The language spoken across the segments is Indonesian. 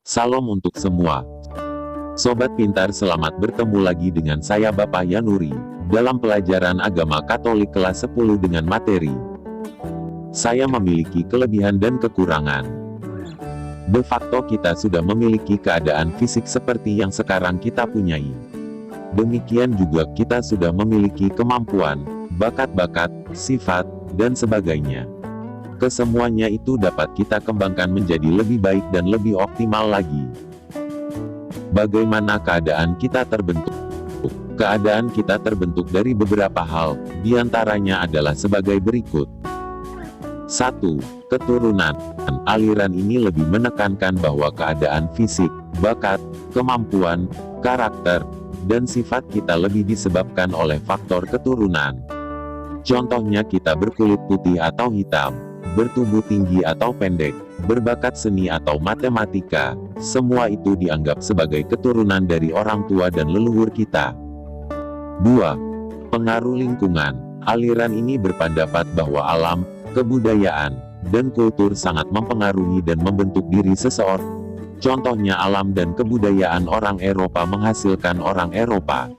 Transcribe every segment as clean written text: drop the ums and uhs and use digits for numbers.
Salam untuk semua. Sobat Pintar, selamat bertemu lagi dengan saya Bapak Yanuri, dalam pelajaran agama Katolik kelas 10 dengan materi saya memiliki kelebihan dan kekurangan. De facto kita sudah memiliki keadaan fisik seperti yang sekarang kita punyai. Demikian juga kita sudah memiliki kemampuan, bakat-bakat, sifat, dan sebagainya. Kesemuanya itu dapat kita kembangkan menjadi lebih baik dan lebih optimal lagi. Bagaimana keadaan kita terbentuk? Keadaan kita terbentuk dari beberapa hal, diantaranya adalah sebagai berikut. 1. Keturunan. Aliran ini lebih menekankan bahwa keadaan fisik, bakat, kemampuan, karakter, dan sifat kita lebih disebabkan oleh faktor keturunan. Contohnya kita berkulit putih atau hitam, bertubuh tinggi atau pendek, berbakat seni atau matematika, semua itu dianggap sebagai keturunan dari orang tua dan leluhur kita. 2. Pengaruh lingkungan. Aliran ini berpendapat bahwa alam, kebudayaan, dan kultur sangat mempengaruhi dan membentuk diri seseorang. Contohnya alam dan kebudayaan orang Eropa menghasilkan orang Eropa.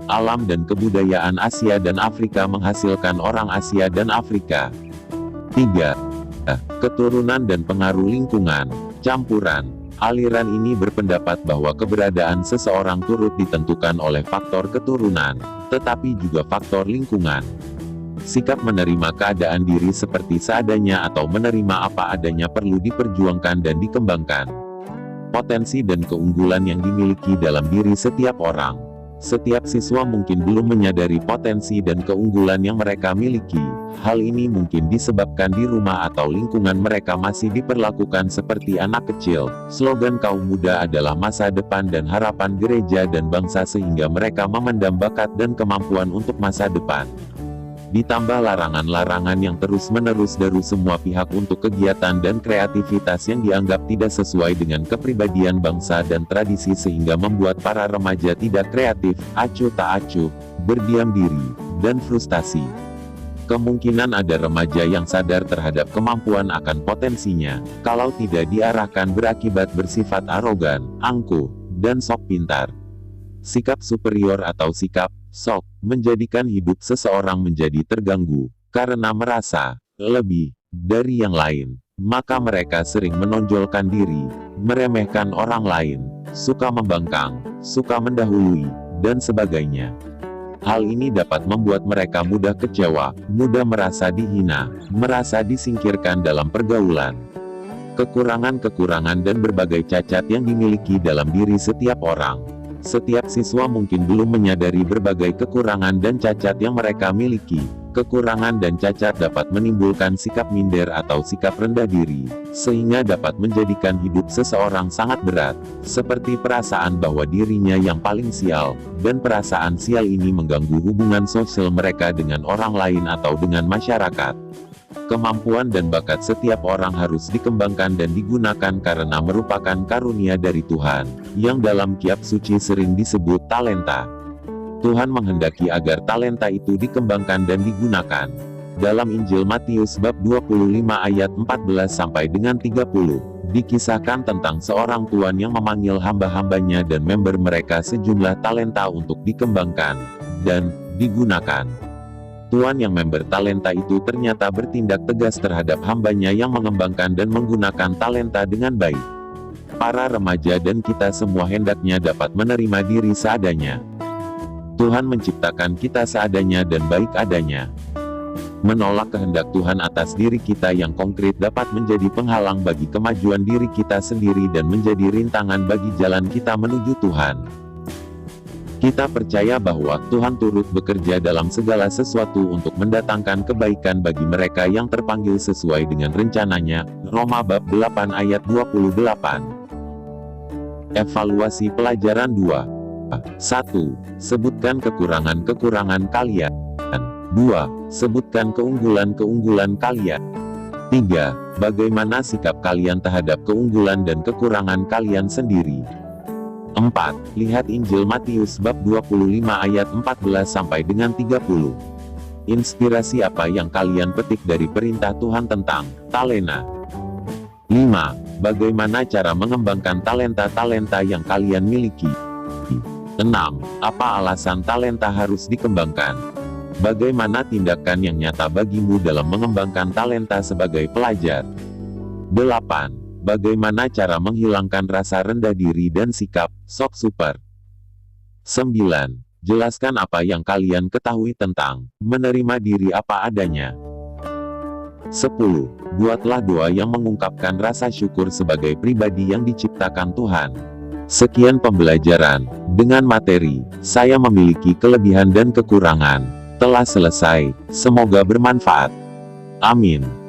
Alam dan kebudayaan Asia dan Afrika menghasilkan orang Asia dan Afrika. 3. Keturunan dan pengaruh lingkungan, campuran. Aliran ini berpendapat bahwa keberadaan seseorang turut ditentukan oleh faktor keturunan, tetapi juga faktor lingkungan. Sikap menerima keadaan diri seperti seadanya atau menerima apa adanya perlu diperjuangkan dan dikembangkan. Potensi dan keunggulan yang dimiliki dalam diri setiap orang. Setiap siswa mungkin belum menyadari potensi dan keunggulan yang mereka miliki. Hal ini mungkin disebabkan di rumah atau lingkungan mereka masih diperlakukan seperti anak kecil. Slogan kaum muda adalah masa depan dan harapan gereja dan bangsa, sehingga mereka memendam bakat dan kemampuan untuk masa depan. Ditambah larangan-larangan yang terus-menerus dari semua pihak untuk kegiatan dan kreativitas yang dianggap tidak sesuai dengan kepribadian bangsa dan tradisi, sehingga membuat para remaja tidak kreatif, acuh tak acuh, berdiam diri, dan frustasi. Kemungkinan ada remaja yang sadar terhadap kemampuan akan potensinya, kalau tidak diarahkan berakibat bersifat arogan, angkuh, dan sok pintar. Sikap superior atau sikap sok menjadikan hidup seseorang menjadi terganggu, karena merasa lebih dari yang lain. Maka mereka sering menonjolkan diri, meremehkan orang lain, suka membangkang, suka mendahului, dan sebagainya. Hal ini dapat membuat mereka mudah kecewa, mudah merasa dihina, merasa disingkirkan dalam pergaulan. Kekurangan-kekurangan dan berbagai cacat yang dimiliki dalam diri setiap orang. Setiap siswa mungkin belum menyadari berbagai kekurangan dan cacat yang mereka miliki. Kekurangan dan cacat dapat menimbulkan sikap minder atau sikap rendah diri, sehingga dapat menjadikan hidup seseorang sangat berat, seperti perasaan bahwa dirinya yang paling sial, dan perasaan sial ini mengganggu hubungan sosial mereka dengan orang lain atau dengan masyarakat. Kemampuan dan bakat setiap orang harus dikembangkan dan digunakan karena merupakan karunia dari Tuhan, yang dalam kitab suci sering disebut talenta. Tuhan menghendaki agar talenta itu dikembangkan dan digunakan. Dalam Injil Matius bab 25 ayat 14 sampai dengan 30, dikisahkan tentang seorang tuan yang memanggil hamba-hambanya dan member mereka sejumlah talenta untuk dikembangkan dan digunakan. Tuan yang member talenta itu ternyata bertindak tegas terhadap hambanya yang mengembangkan dan menggunakan talenta dengan baik. Para remaja dan kita semua hendaknya dapat menerima diri seadanya. Tuhan menciptakan kita seadanya dan baik adanya. Menolak kehendak Tuhan atas diri kita yang konkret dapat menjadi penghalang bagi kemajuan diri kita sendiri dan menjadi rintangan bagi jalan kita menuju Tuhan. Kita percaya bahwa Tuhan turut bekerja dalam segala sesuatu untuk mendatangkan kebaikan bagi mereka yang terpanggil sesuai dengan rencananya. Roma bab 8 ayat 28. Evaluasi pelajaran 2. 1. Sebutkan kekurangan-kekurangan kalian. 2. Sebutkan keunggulan-keunggulan kalian. 3. Bagaimana sikap kalian terhadap keunggulan dan kekurangan kalian sendiri. 4. Lihat Injil Matius bab 25 ayat 14 sampai dengan 30. Inspirasi apa yang kalian petik dari perintah Tuhan tentang talenta? 5. Bagaimana cara mengembangkan talenta-talenta yang kalian miliki? 6. Apa alasan talenta harus dikembangkan? Bagaimana tindakan yang nyata bagimu dalam mengembangkan talenta sebagai pelajar? 8. Bagaimana cara menghilangkan rasa rendah diri dan sikap sok super? 9. Jelaskan apa yang kalian ketahui tentang menerima diri apa adanya. 10. Buatlah doa yang mengungkapkan rasa syukur sebagai pribadi yang diciptakan Tuhan. Sekian pembelajaran. Dengan materi, saya memiliki kelebihan dan kekurangan. Telah selesai. Semoga bermanfaat. Amin.